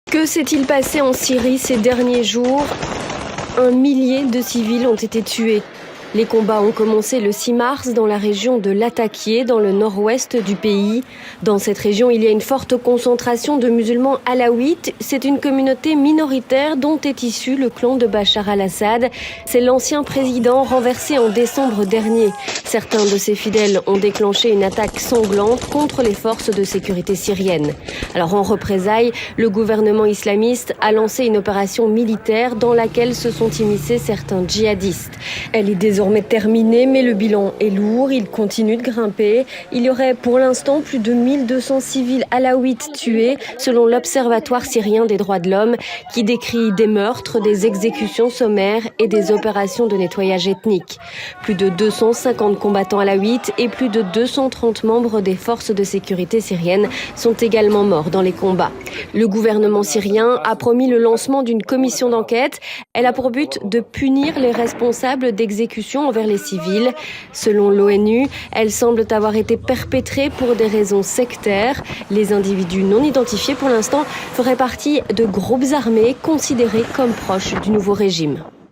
Que s'est-il passé en Syrie ces derniers jours? Un millier de civils ont été tués. Les combats ont commencé le 6 mars dans la région de Latakia, dans le nord-ouest du pays. Dans cette région, il y a une forte concentration de musulmans alaouites. C'est une communauté minoritaire dont est issu le clan de Bachar al-Assad. C'est l'ancien président renversé en décembre dernier. Certains de ses fidèles ont déclenché une attaque sanglante contre les forces de sécurité syriennes. Alors en représailles, le gouvernement islamiste a lancé une opération militaire dans laquelle se sont immiscés certains djihadistes. Elle est désormais terminée, mais le bilan est lourd, il continue de grimper. Il y aurait pour l'instant plus de 1200 civils alaouites tués, selon l'Observatoire syrien des droits de l'homme, qui décrit des meurtres, des exécutions sommaires et des opérations de nettoyage ethnique. Plus de 250 combattants alaouites et plus de 230 membres des forces de sécurité syriennes sont également morts dans les combats. Le gouvernement syrien a promis le lancement d'une commission d'enquête. Elle a pour but de punir les responsables d'exécutions envers les civils. Selon l'ONU, elles semblent avoir été perpétrées pour des raisons sectaires. Les individus non identifiés pour l'instant feraient partie de groupes armés considérés comme proches du nouveau régime.